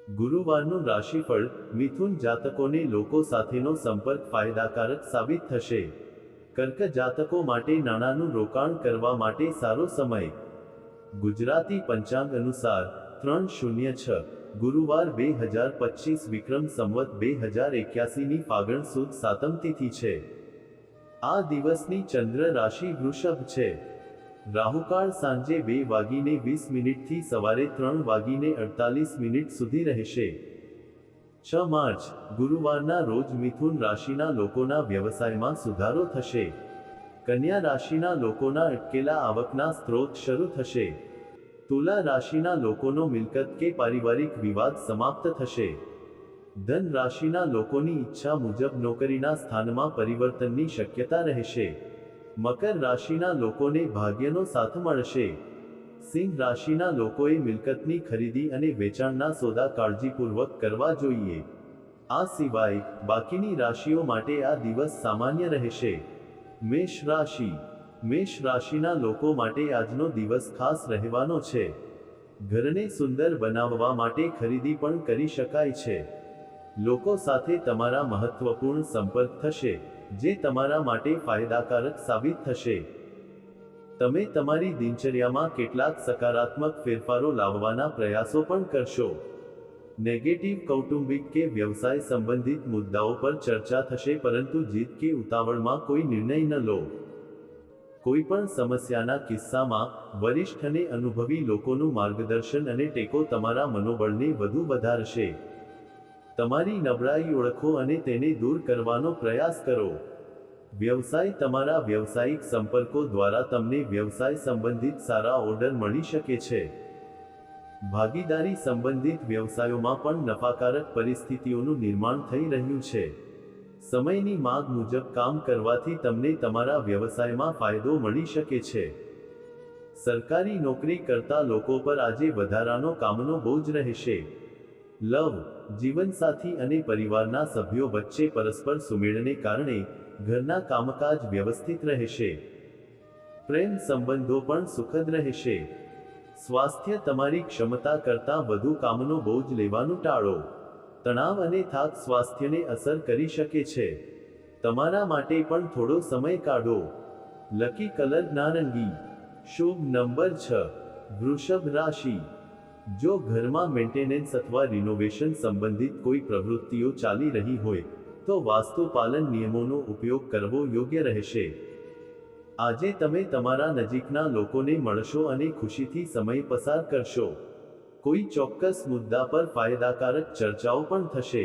ગુરુવારનું રાશિફળ. મિથુન જાતકોને લોકો સાથેનો સંપર્ક ફાયદાકારક સાબિત થશે. કર્ક જાતકો માટે નાણાંનું રોકાણ કરવા માટે સારો સમય. ગુજરાતી પંચાંગ અનુસાર 3/06 ગુરુવાર 2025 વિક્રમ સંવત 2081 ની ફાગણ સુદ સાતમ તિથિ છે. આ દિવસની ચંદ્ર રાશિ વૃષભ છે. રાહુકાળ સાંજે 2:20 થી સવારે 3:48 સુધી રહેશે. 6 માર્ચ ગુરુવારના રોજ મિથુન રાશિના લોકોના વ્યવસાયમાં સુધારો થશે. કન્યા રાશિના લોકોના અટકેલા આવકના સ્ત્રોત શરૂ થશે. તુલા રાશિના લોકોનો મિલકત કે પારિવારિક વિવાદ સમાપ્ત થશે. ધન રાશિના લોકોની ઈચ્છા મુજબ નોકરીના સ્થાનમાં પરિવર્તનની શક્યતા રહેશે. મકર રાશિના લોકોને ભાગ્યનો સાથ મળશે. સિંહ રાશિના લોકોએ મિલકતની ખરીદી અને વેચાણના સોદા કાળજીપૂર્વક કરવા જોઈએ. આ સિવાય બાકીની રાશિઓ માટે આ દિવસ સામાન્ય રહેશે. મેષ રાશિ. મેષ રાશિના લોકો માટે આજનો દિવસ ખાસ રહેવાનો છે. ઘરને સુંદર બનાવવા માટે ખરીદી પણ કરી શકાય છે. લોકો સાથે તમારા મહત્વપૂર્ણ સંપર્ક થશે, જે તમારા માટે ફાયદાકારક સાબિત થશે. તમે તમારી દિનચર્યામાં કેટલાક સકારાત્મક ફેરફારો લાવવાના પ્રયાસો પણ કરશો. નેગેટિવ કૌટુંબિક કે વ્યવસાય સંબંધિત મુદ્દાઓ પર ચર્ચા થશે, પરંતુ જીદ કે ઉતાવળમાં કોઈ નિર્ણય ન લો. કોઈપણ સમસ્યાના કિસ્સામાં વરિષ્ઠ અને અનુભવી લોકોનું માર્ગદર્શન અને ટેકો તમારા મનોબળને વધુ વધારશે. તમારી નબળાઈ ઓળખો અને તેને દૂર કરવાનો પ્રયાસ કરો. વ્યવસાય. તમારા વ્યવસાયિક સંપર્કો દ્વારા તમને વ્યવસાય સંબંધિત સારા ઓર્ડર મળી શકે છે. ભાગીદારી સંબંધિત વ્યવસાયોમાં પણ નફાકારક પરિસ્થિતિઓનું નિર્માણ થઈ રહ્યું છે. સમયની માંગ મુજબ કામ કરવાથી તમને તમારા વ્યવસાયમાં ફાયદો મળી શકે છે. સરકારી નોકરી કરતા લોકો પર આજે વધારાનો કામનો બોજ રહેશે. લવ. જીવનસાથી અને પરિવારના સભ્યો વચ્ચે પરસ્પર સુમેળને કારણે ઘરના કામકાજ વ્યવસ્થિત રહેશે. પ્રેમ સંબંધો પણ સુખદ રહેશે. સ્વાસ્થ્ય. તમારી ક્ષમતા કરતાં વધુ કામનો બોજ લેવાનું ટાળો. તણાવ અને થાક સ્વાસ્થ્યને અસર કરી શકે છે. તમારા માટે પણ થોડો સમય કાઢો. લકી કલર નારંગી. શુભ નંબર 6. વૃષભ રાશિ. જો ઘરમાં મેન્ટેનન્સ અથવા રિનોવેશન સંબંધિત કોઈ પ્રવૃત્તિઓ ચાલી રહી હોય, તો વાસ્તુ પાલન નિયમોનો ઉપયોગ કરવો યોગ્ય રહેશે. આજે તમે તમારા નજીકના લોકોને મળશો અને ખુશીથી સમય પસાર કરશો. કોઈ ચોક્કસ મુદ્દા પર ફાયદાકારક ચર્ચાઓ પણ થશે.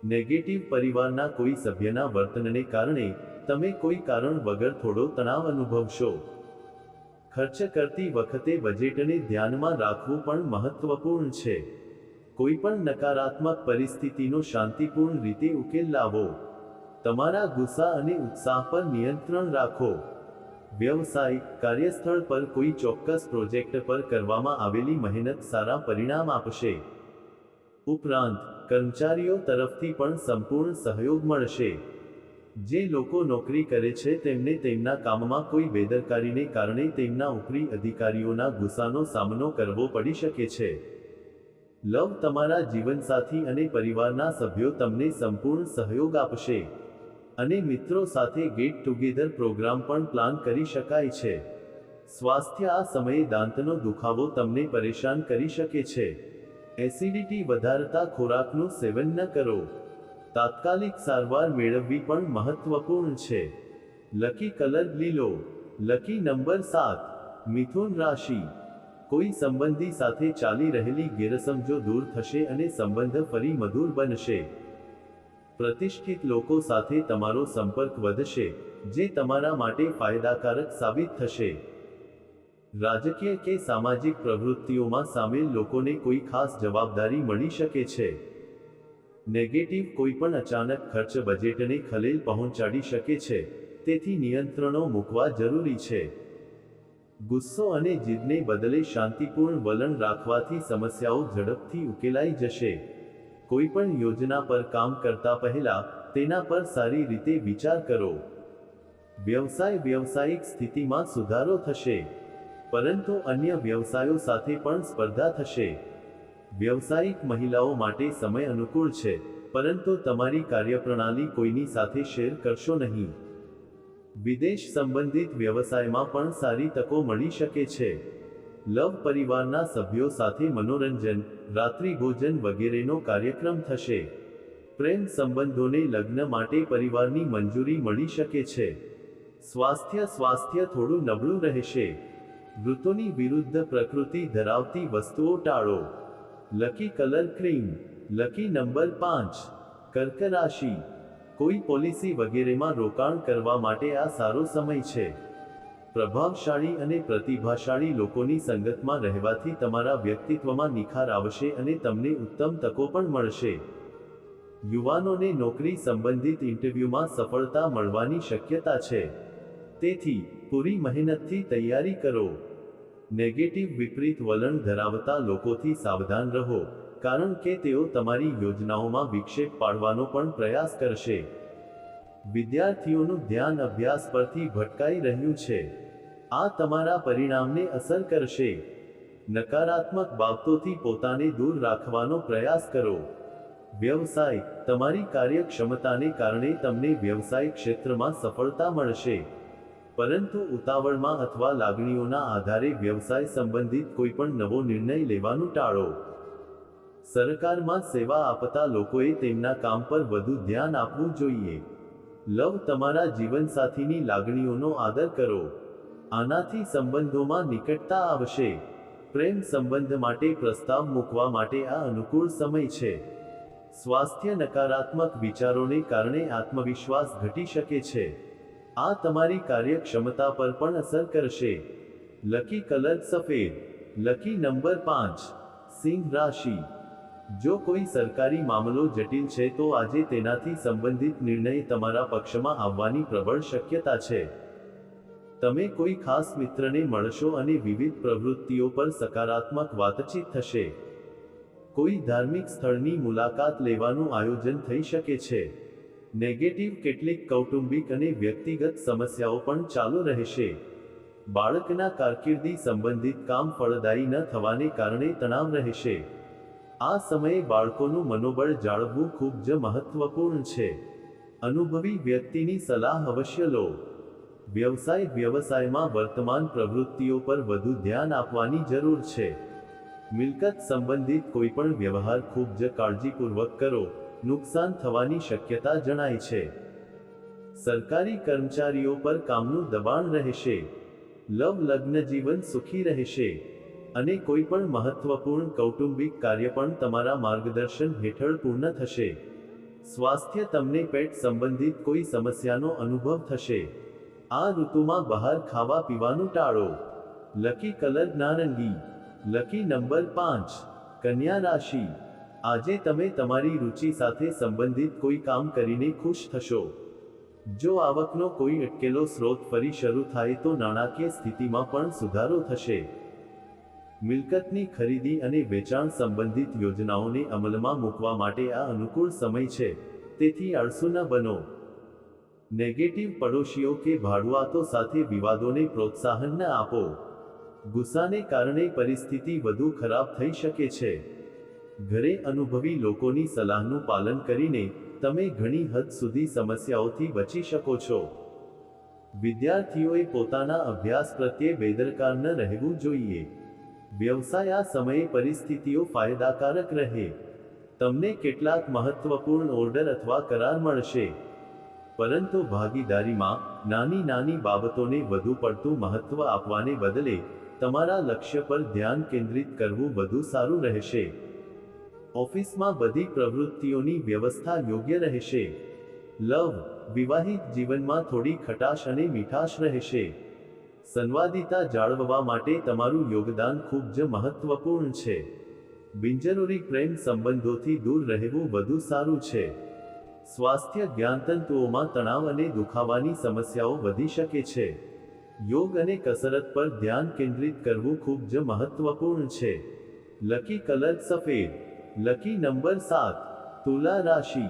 નેગેટિવ. પરિવારના કોઈ સભ્યના વર્તનને કારણે તમે કોઈ કારણ વગર થોડો તણાવ અનુભવશો. ખર્ચ કરતી વખતે બજેટને ધ્યાનમાં રાખવું પણ મહત્વપૂર્ણ છે. કોઈપણ નકારાત્મક પરિસ્થિતિનો શાંતિપૂર્ણ રીતે ઉકેલ લાવો. તમારા ગુસ્સા અને ઉત્સાહ પર નિયંત્રણ રાખો. વ્યવસાય. કાર્યસ્થળ પર કોઈ ચોક્કસ પ્રોજેક્ટ પર કરવામાં આવેલી મહેનત સારા પરિણામ આપશે. ઉપરાંત કર્મચારીઓ તરફથી પણ સંપૂર્ણ સહયોગ મળશે. જે લોકો નોકરી કરે છે તેમને તેમના કામમાં કોઈ બેદરકારીને કારણે તેમના ઉપરી અધિકારીઓના ગુસ્સાનો સામનો કરવો પડી શકે છે. લવ. તમારા જીવનસાથી અને પરિવારના સભ્યો તમને સંપૂર્ણ સહયોગ આપશે, અને મિત્રો સાથે ગેટ ટુગેધર પ્રોગ્રામ પણ પ્લાન કરી શકાય છે. સ્વાસ્થ્ય. આ સમયે દાંતનો દુખાવો તમને પરેશાન કરી શકે છે. એસિડિટી વધારતા ખોરાકનું સેવન ન કરો. તાત્કાલિક સારવાર મેળવવી પણ મહત્વપૂર્ણ છે. લકી કલર લીલો. Lucky number 7. મિથુન રાશિ. કોઈ સંબંધી સાથે ચાલી રહેલી ગેરસમજો દૂર થશે અને સંબંધ ફરી મધુર બનશે. પ્રતિષ્ઠિત લોકો સાથે તમારો સંપર્ક વધશે, જે તમારા માટે ફાયદાકારક સાબિત થશે. રાજકીય કે સામાજિક પ્રવૃત્તિઓમાં સામેલ લોકોને કોઈ ખાસ જવાબદારી મળી શકે છે. નેગેટિવ. કોઈપણ અચાનક ખર્ચ બજેટને ખલેલ પહોંચાડી શકે છે, તેથી નિયંત્રણો મૂકવા જરૂરી છે. ગુસ્સો અને જીદને બદલે શાંતિપૂર્ણ વલણ રાખવાથી સમસ્યાઓ ઝડપથી ઉકેલાઈ જશે. કોઈપણ યોજના પર કામ કરતા પહેલા તેના પર સારી રીતે વિચાર કરો. વ્યવસાય. વ્યવસાયિક સ્થિતિમાં સુધારો થશે, પરંતુ અન્ય વ્યવસાયો સાથે પણ સ્પર્ધા થશે. વ્યવસાયિક મહિલાઓ માટે સમય અનુકૂળ છે, પરંતુ તમારી કાર્યપ્રણાલી કોઈની સાથે શેર કરશો નહીં. વિદેશ સંબંધિત વ્યવસાયમાં પણ સારી તકો મળી શકે છે. લવ પરિવારના સભ્યો સાથે મનોરંજન, રાત્રિભોજન વગેરેનો કાર્યક્રમ થશે. પ્રેમ સંબંધોને લગ્ન માટે પરિવારની મંજૂરી મળી શકે છે. સ્વાસ્થ્ય થોડું નબળું રહેશે. ઋતુની વિરુદ્ધ પ્રકૃતિ ધરાવતી વસ્તુઓ ટાળો. Lucky colour cream. Lucky number 5. કર્ક રાશિ. કોઈ પોલિસી વગેરેમાં રોકાણ કરવા માટે આ સારો સમય છે. પ્રભાવશાળી અને પ્રતિભાશાળી લોકોની સંગતમાં રહેવાથી તમારા વ્યક્તિત્વમાં નિખાર આવશે અને તમને ઉત્તમ તકો પણ મળશે. યુવાનોને નોકરી સંબંધિત ઇન્ટરવ્યૂમાં સફળતા મળવાની શક્યતા છે. તેથી પૂરી મહેનતથી તૈયારી કરો. નેગેટિવ વિપરીત વલણ ધરાવતા લોકોથી સાવધાન રહો, કારણ કે તેઓ તમારી યોજનાઓમાં વિક્ષેપ પાડવાનો પણ પ્રયાસ કરશે. વિદ્યાર્થીઓનું ધ્યાન અભ્યાસ પરથી ભટકાઈ રહ્યું છે. આ તમારા પરિણામને અસર કરશે. નકારાત્મક બાબતોથી પોતાને દૂર રાખવાનો પ્રયાસ કરો. વ્યવસાય. તમારી કાર્યક્ષમતાને કારણે તમને વ્યવસાય ક્ષેત્રમાં સફળતા મળશે, પરંતુ ઉતાવળમાં અથવા લાગણીઓના આધારે વ્યવસાય સંબંધિત કોઈપણ નવો નિર્ણય લેવાનું ટાળો. સરકારમાં સેવા આપતા લોકોએ તેમના કામ પર વધુ ધ્યાન આપવું જોઈએ. લવ. તમારા જીવનસાથીની લાગણીઓનો આદર કરો. આનાથી સંબંધોમાં નિકટતા આવશે. પ્રેમ સંબંધ માટે પ્રસ્તાવ મૂકવા માટે આ અનુકૂળ સમય છે. સ્વાસ્થ્ય. નકારાત્મક વિચારોને કારણે આત્મવિશ્વાસ ઘટી શકે છે. આ તમારી કાર્યક્ષમતા પર પણ અસર કરશે. લકી કલર સફેદ. Lucky number 5. સિંહ રાશિ. જો કોઈ સરકારી મામલો જટિલ છે તો આજે તેનાથી સંબંધિત નિર્ણય તમારા પક્ષમાં આવવાની પ્રબળ શક્યતા છે. તમે કોઈ ખાસ મિત્રને મળશો અને વિવિધ પ્રવૃત્તિઓ પર સકારાત્મક વાતચીત થશે. કોઈ ધાર્મિક સ્થળની મુલાકાત લેવાનું આયોજન થઈ શકે છે. નેગેટિવ. કેટલીક કૌટુંબિક અને વ્યક્તિગત સમસ્યાઓ પણ ચાલુ રહેશે. બાળકના કારકિર્દી સંબંધિત કામ ફળદાયી ન થવાને કારણે તણાવ રહેશે. આ સમયે બાળકોનું મનોબળ જાળવવું ખૂબ જ મહત્વપૂર્ણ છે. અનુભવી વ્યક્તિની સલાહ અવશ્ય લો. વ્યવસાય. વ્યવસાયમાં વર્તમાન પ્રવૃત્તિઓ પર વધુ ધ્યાન આપવાની જરૂર છે. મિલકત સંબંધિત કોઈપણ વ્યવહાર ખૂબ જ કાળજીપૂર્વક કરો, નુકસાન થવાની શક્યતા જણાય છે. સરકારી કર્મચારીઓ પર કામનું દબાણ રહેશે. લવ. લગ્ન જીવન સુખી રહેશે, અને કોઈપણ મહત્વપૂર્ણ કૌટુંબિક કાર્ય પણ તમારા માર્ગદર્શન હેઠળ પૂર્ણ થશે. સ્વાસ્થ્ય. તમને પેટ સંબંધિત કોઈ સમસ્યાનો અનુભવ થશે. આ ઋતુમાં બહાર ખાવા પીવાનું ટાળો. લકી કલર નારંગી. Lucky number 5. કન્યા રાશિ. આજે તમે તમારી રુચિ સાથે સંબંધિત કોઈ કામ કરીને ખુશ થશો. જો આવકનો કોઈ અટકેલો સ્રોત ફરી શરૂ થાય તો નાણાકીય સ્થિતિમાં પણ સુધારો થશે. મિલકતની ખરીદી અને વેચાણ સંબંધિત યોજનાઓને અમલમાં મૂકવા માટે આ અનુકૂળ સમય છે, તેથી આળસુ ન બનો. નેગેટિવ. પડોશીઓ કે ભાડુઆતો સાથે વિવાદોને પ્રોત્સાહન ન આપો. ગુસ્સાને કારણે પરિસ્થિતિ વધુ ખરાબ થઈ શકે છે. ઘરે. અનુભવી લોકોની સલાહનું પાલન કરીને તમે ઘણી હદ સુધી સમસ્યાઓથી બચી શકો છો. વિદ્યાર્થીઓએ પોતાના અભ્યાસ પ્રત્યે બેદરકાર ન રહેવું જોઈએ. વ્યવસાય. આ સમયે પરિસ્થિતિઓ ફાયદાકારક રહે. તમને કેટલાક મહત્વપૂર્ણ ઓર્ડર અથવા કરાર મળશે, પરંતુ ભાગીદારીમાં નાની નાની બાબતોને વધુ પડતું મહત્વ આપવાને બદલે તમારા લક્ષ્ય પર ધ્યાન કેન્દ્રિત કરવું વધુ સારું રહેશે. ઓફિસમાં બધી પ્રવૃત્તિઓની વ્યવસ્થા યોગ્ય રહેશે. લવ. વિવાહિત જીવનમાં થોડી ખટાશ અને મીઠાશ રહેશે. સંવાદિતા જાળવવા માટે તમારું યોગદાન ખૂબ જ મહત્વપૂર્ણ છે. બિનજરૂરી પ્રેમ સંબંધોથી દૂર રહેવું વધુ સારું છે. સ્વાસ્થ્ય. જ્ઞાનતંતુઓમાં તણાવ અને દુખાવાની સમસ્યાઓ વધી શકે છે. યોગ અને કસરત પર ધ્યાન કેન્દ્રિત કરવું ખૂબ જ મહત્વપૂર્ણ છે. લકી કલર સફેદ. Lucky number 7. તુલા રાશિ.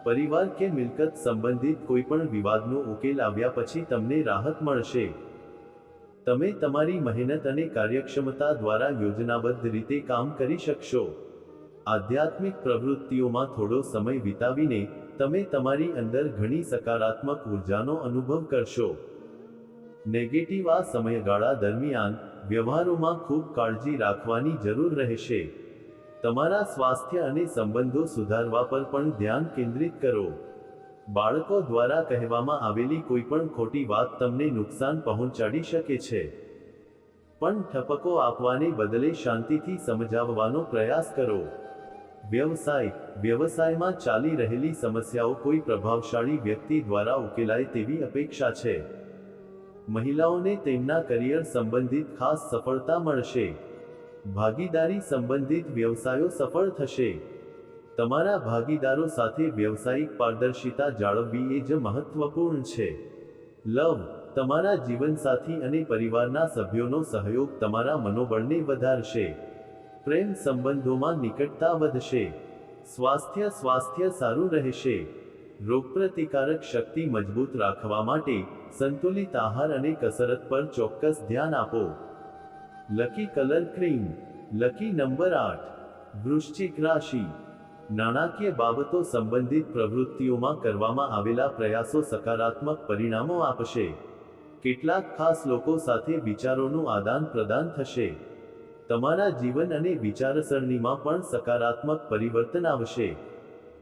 પરિવાર કે મિલકત સંબંધિત કોઈપણ વિવાદનો ઉકેલ આવ્યા પછી તમને રાહત મળશે. તમે તમારી મહેનત અને કાર્યક્ષમતા દ્વારા યોજનાબદ્ધ રીતે કામ કરી શકશો. આધ્યાત્મિક પ્રવૃત્તિઓમાં થોડો સમય વિતાવીને તમે તમારી અંદર ઘણી સકારાત્મક ઉર્જાનો અનુભવ કરશો. નેગેટિવ આ સમયગાળા દરમિયાન વ્યવહારોમાં ખૂબ કાળજી રાખવાની જરૂર રહેશે. તમારા સ્વાસ્થ્ય અને સંબંધો સુધારવા પર પણ ધ્યાન કેન્દ્રિત કરો. બાળકો દ્વારા કહેવામાં આવેલી કોઈપણ ખોટી વાત તમને નુકસાન પહોંચાડી શકે છે. પણ ઠપકો આપવાને બદલે શાંતિથી સમજાવવાનો પ્રયાસ કરો. વ્યવસાયમાં ચાલી રહેલી સમસ્યાઓ કોઈ પ્રભાવશાળી વ્યક્તિ દ્વારા ઉકેલાય તેવી અપેક્ષા છે. મહિલાઓને તેમના કરિયર સંબંધિત ખાસ સફળતા મળશે. ભાગીદારી સંબંધિત વ્યવસાયો સફળ થશે. તમારા ભાગીદારો સાથે વ્યવસાયિક પારદર્શિતા જાળવવી એ જ મહત્વપૂર્ણ છે. લવ, તમારા જીવનસાથી અને પરિવારના સભ્યોનો સહયોગ તમારા મનોબળને વધારશે. પ્રેમ સંબંધોમાં નિકટતા વધશે. સ્વાસ્થ્ય સારું રહેશે. રોગપ્રતિકારક શક્તિ મજબૂત રાખવા માટે સંતુલિત આહાર અને કસરત પર ચોક્કસ ધ્યાન આપો. Lucky colour cream. Lucky number 8. વૃશ્ચિક રાશિ. નાણાકીય બાબતો સંબંધિત પ્રવૃત્તિઓમાં કરવામાં આવેલા પ્રયાસો સકારાત્મક પરિણામો આપશે. કેટલાક ખાસ લોકો સાથે વિચારોનું આદાન પ્રદાન થશે. તમારા જીવન અને વિચારસરણીમાં પણ સકારાત્મક પરિવર્તન આવશે.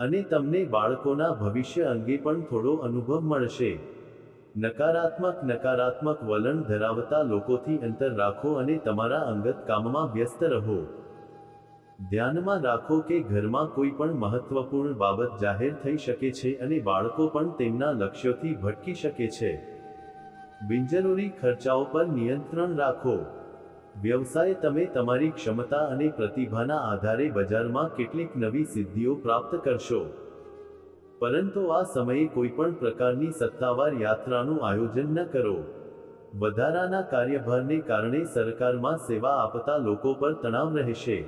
અને તમને બાળકોના ભવિષ્ય અંગે પણ થોડો અનુભવ મળશે. નકારાત્મક વલણ ધરાવતા લોકોથી અંતર રાખો અને તમારા અંગત કામમાં વ્યસ્ત રહો. ધ્યાનમાં રાખો કે ઘરમાં કોઈ પણ મહત્વપૂર્ણ બાબત જાહેર થઈ શકે છે અને બાળકો પણ તેમના લક્ષ્યોથી ભટકી શકે છે. બિનજરૂરી ખર્ચાઓ પર નિયંત્રણ રાખો. વ્યવસાય, તમે તમારી ક્ષમતા અને પ્રતિભાના આધારે બજારમાં કેટલીક નવી સિદ્ધિઓ પ્રાપ્ત કરશો. પરંતુ આ સમયે કોઈપણ પ્રકારની સત્તાવાર યાત્રાનું આયોજન ન કરો. વધારાના કાર્યભારને કારણે સરકારમાં સેવા આપતા લોકો પર તણાવ રહેશે.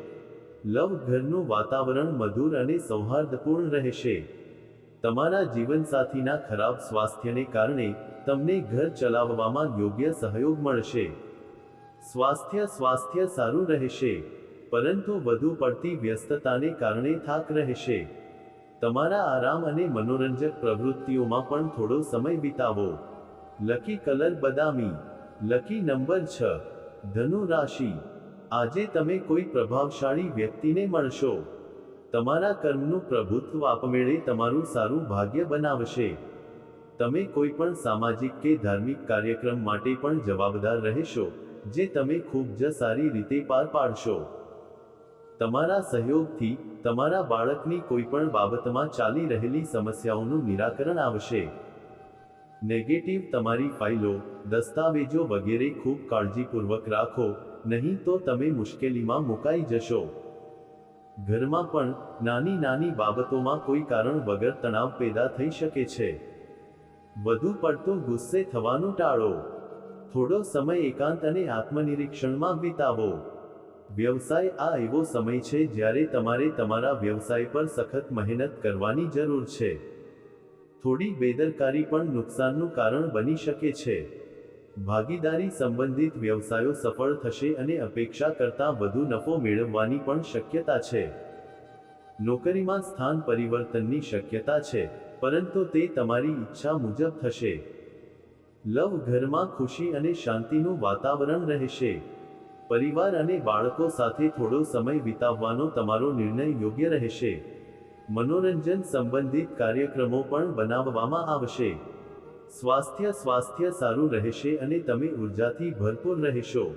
લવ, ઘરનું વાતાવરણ મધુર અને સૌહાર્દપૂર્ણ રહેશે. તમારા જીવનસાથીના ખરાબ સ્વાસ્થ્યને કારણે તમને ઘર ચલાવવામાં યોગ્ય સહયોગ મળશે. સ્વાસ્થ્ય સારું રહેશે, પરંતુ વધુ પડતી વ્યસ્તતાને કારણે થાક રહેશે. તમારા આરામ અને મનોરંજક પ્રવૃત્તિઓમાં પણ થોડો સમય વિતાવો. લકી કલર બદામી. Lucky number 6. ધનુ રાશિ. આજે તમે કોઈ પ્રભાવશાળી વ્યક્તિને મળશો. તમારા કર્મનું પ્રભુત્વ આપમેળે તમારું સારું ભાગ્ય બનાવશે. તમે કોઈ પણ સામાજિક કે ધાર્મિક કાર્યક્રમ માટે પણ જવાબદાર રહેશો, જે તમે ખૂબ જ સારી રીતે પાર પાડશો. તમારા સહયોગથી તમારા બાળકની કોઈપણ બાબતમાં ચાલી રહેલી સમસ્યાઓનું નિરાકરણ આવશે. નેગેટિવ, તમારી ફાઇલો, દસ્તાવેજો વગેરે ખૂબ કાળજીપૂર્વક રાખો, નહીં તો તમે મુશ્કેલીમાં મુકાઈ જશો. ઘરમાં પણ નાની બાબતોમાં કોઈ કારણ વગર તણાવ પેદા થઈ શકે છે. વધુ પડતું ગુસ્સે થવાનું ટાળો. થોડો સમય એકાંત અને આત્મનિરીક્ષણમાં વિતાવો. વ્યવસાય, આ એવો સમય છે જ્યારે તમારે તમારા વ્યવસાય પર સખત મહેનત કરવાની જરૂર છે. થોડી બેદરકારી પણ નુકસાનનું કારણ બની શકે છે. ભાગીદારી સંબંધિત વ્યવસાયો સફળ થશે અને અપેક્ષા કરતાં વધુ નફો મેળવવાની પણ શક્યતા છે. નોકરીમાં સ્થાન પરિવર્તનની શક્યતા છે, પરંતુ તે તમારી ઈચ્છા મુજબ થશે. લવ, ઘરમાં ખુશી અને શાંતિનું વાતાવરણ રહેશે. પરિવાર અને બાળકો સાથે થોડો સમય વિતાવવાનો તમારો નિર્ણય યોગ્ય રહેશે. મનોરંજન સંબંધિત કાર્યક્રમો પણ બનાવવામાં આવશે. સ્વાસ્થ્ય સારું રહેશે અને તમે ઉર્જાથી ભરપૂર રહેશો.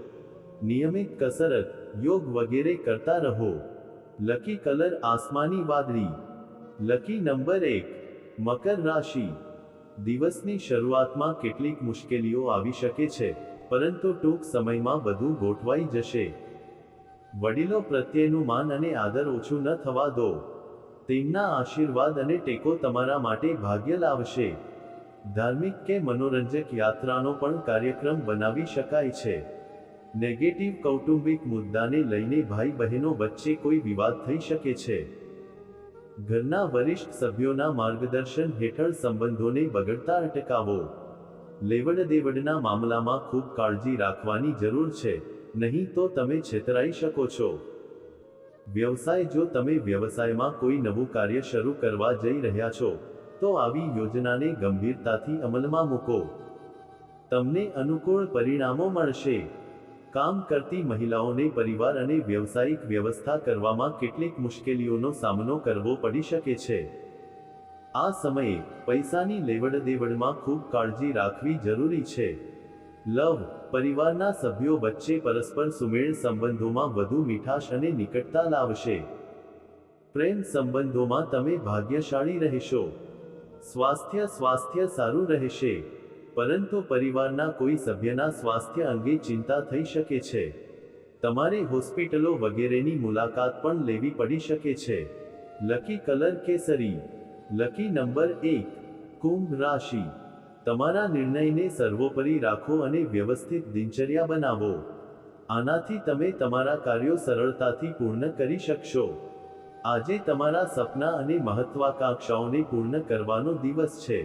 નિયમિત કસરત, યોગ વગેરે કરતા રહો. લકી કલર આસમાની વાદળી. Lucky number 1. મકર રાશિ. દિવસની શરૂઆતમાં કેટલીક મુશ્કેલીઓ આવી શકે છે, પરંતુ ટૂંક સમયમાં બધું ગોઠવાઈ જશે. વડીલો પ્રત્યેનું માન અને આદર ઓછું ન થવા દો. તેમના આશીર્વાદ અને ટેકો તમારા માટે ભાગ્ય લાવશે. ધાર્મિક કે મનોરંજક યાત્રાનો પણ કાર્યક્રમ બનાવી શકાય છે. નેગેટિવ, કૌટુંબિક મુદ્દાને લઈને ભાઈ બહેનો વચ્ચે કોઈ વિવાદ થઈ શકે છે. ઘરના વરિષ્ઠ સભ્યોના માર્ગદર્શન હેઠળ સંબંધોને બગડતા અટકાવો. લેવડ-દેવડના મામલામાં ખૂબ કાળજી રાખવાની જરૂર છે, નહીં તો તમે છેતરાઈ શકો છો. વ્યવસાય: જો તમે વ્યવસાયમાં કોઈ નવું કાર્ય શરૂ કરવા જઈ રહ્યા છો, તો આવી યોજનાને ગંભીરતાથી અમલમાં મૂકો. તમને અનુકૂળ પરિણામો મળશે. કામ કરતી મહિલાઓને પરિવાર અને વ્યવસાયિક વ્યવસ્થા કરવામાં કેટલીક મુશ્કેલીઓનો સામનો કરવો પડી શકે છે. આ સમયે પૈસાની લેવડ-દેવડમાં ખૂબ કાળજી રાખવી જરૂરી છે. લવ: પરિવારના સભ્યો વચ્ચે પરસ્પર સુમેળ સંબંધોમાં વધુ મીઠાશ અને નિકટતા લાવશે. પ્રેમ સંબંધોમાં તમે ભાગ્યશાળી રહેશો. સ્વાસ્થ્ય સારું રહેશે, પરંતુ પરિવારના કોઈ સભ્યના સ્વાસ્થ્ય અંગે ચિંતા થઈ શકે છે. તમારે હોસ્પિટલો વગેરેની મુલાકાત પણ લેવી પડી શકે છે. લકી કલર કેસરી. Lucky number 1. કુંભ રાશિ. તમારા નિર્ણયને સર્વોપરી રાખો અને વ્યવસ્થિત દિનચર્યા બનાવો. આનાથી તમે તમારા કાર્યો સરળતાથી પૂર્ણ કરી શકશો. આજે તમારા સપના અને મહત્વાકાંક્ષાઓને પૂર્ણ કરવાનો દિવસ છે.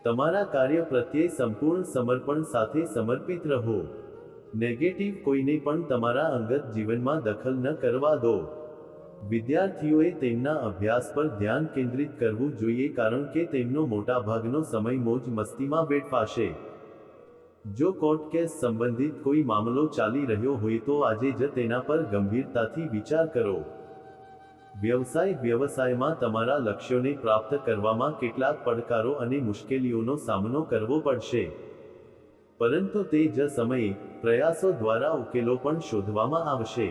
તમારા કાર્ય પ્રત્યે સંપૂર્ણ સમર્પણ સાથે સમર્પિત રહો. નેગેટિવ: કોઈને પણ તમારા અંગત જીવનમાં દખલ ન કરવા દો. વિદ્યાર્થીઓએ તેમના અભ્યાસ પર ધ્યાન કેન્દ્રિત કરવું જોઈએ, કારણ કે તેમનો મોટાભાગનો સમય મોજ મસ્તીમાં વેડફાશે. જો કોર્ટ કેસ સંબંધિત કોઈ મામલો ચાલી રહ્યો હોય તો આજે જ તેના પર ગંભીરતાથી વિચાર કરો. વ્યવસાયમાં તમારા લક્ષ્યોને પ્રાપ્ત કરવામાં કેટલાક પડકારો અને મુશ્કેલીઓનો સામનો કરવો પડશે. પરંતુ તે જ સમયે પ્રયાસો દ્વારા ઉકેલો પણ શોધવામાં આવશે.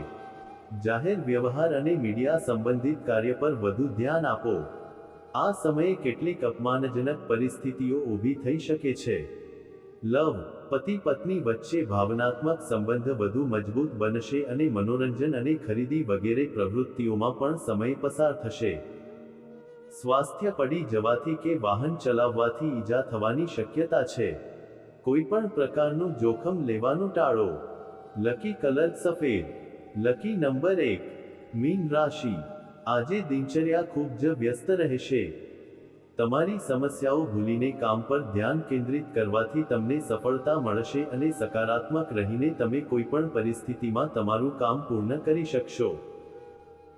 જાહેર વ્યવહાર અને મીડિયા સંબંધિત કાર્ય પર વધુ ધ્યાન આપો. આ સમયે કેટલીક અપમાનજનક પરિસ્થિતિઓ ઊભી થઈ શકે છે. લવ: પતિ-પત્ની વચ્ચે ભાવનાત્મક સંબંધ વધુ મજબૂત બનશે અને મનોરંજન અને ખરીદી વગેરે પ્રવૃત્તિઓમાં પણ સમય પસાર થશે. સ્વાસ્થ્ય: પડી જવાથી કે વાહન ચલાવવાથી ઈજા થવાની શક્યતા છે. કોઈપણ પ્રકારનું જોખમ લેવાનું ટાળો. લકી કલર સફેદ. Lucky number 1. મીન રાશિ. આજે દિનચર્યા ખૂબ જ વ્યસ્ત રહેશે. તમારી સમસ્યાઓ ભૂલીને કામ પર ધ્યાન કેન્દ્રિત કરવાથી તમને સફળતા મળશે અને સકારાત્મક રહીને તમે કોઈપણ પરિસ્થિતિમાં તમારું કામ પૂર્ણ કરી શકશો.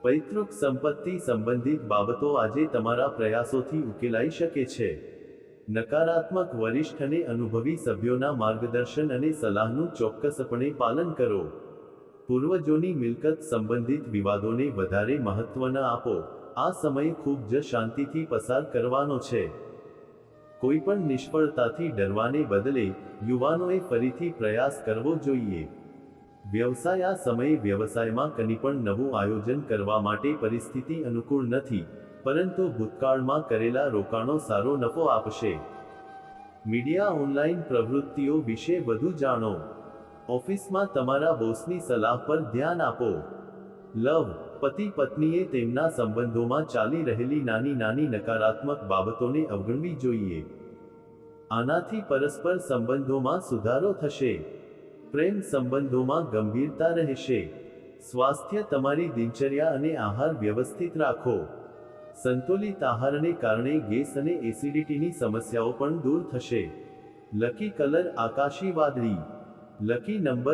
પૈતૃક સંપત્તિ સંબંધિત બાબતો આજે તમારા પ્રયાસોથી ઉકેલાઈ શકે છે. નકારાત્મક: વરિષ્ઠ અને અનુભવી સભ્યોના માર્ગદર્શન અને સલાહનું ચોક્કસપણે પાલન કરો. પૂર્વજોની મિલકત સંબંધિત વિવાદોને વધારે મહત્વ ન આપો. આ સમય ખૂબ જ શાંતિથી પસાર કરવાનો છે. કોઈપણ નિષ્ફળતાથી ડરવાને બદલે યુવાનોએ ફરીથી પ્રયાસ કરવો જોઈએ. વ્યવસાય: આ સમયે વ્યવસાયમાં કંઈ પણ નવું આયોજન કરવા માટે પરિસ્થિતિ અનુકૂળ નથી, પરંતુ ભૂતકાળમાં કરેલા રોકાણો સારો નફો આપશે. મીડિયા ઓનલાઈન પ્રવૃત્તિઓ વિશે વધુ જાણો. ઓફિસમાં તમારા બોસની સલાહ પર ધ્યાન આપો. લવ: પતિ-પત્નીએ તેમના સંબંધોમાં ચાલી રહેલી નાની નકારાત્મક બાબતોને અવગણવી જોઈએ. આનાથી પરસ્પર સંબંધોમાં સુધારો થશે. પ્રેમ સંબંધોમાં ગંભીરતા રહેશે. સ્વાસ્થ્ય: તમારી દિનચર્યા અને આહાર વ્યવસ્થિત રાખો. સંતુલિત આહારને કારણે ગેસ અને એસિડિટીની સમસ્યાઓ પણ દૂર થશે. લકી કલર આકાશી વાદળી. Lucky number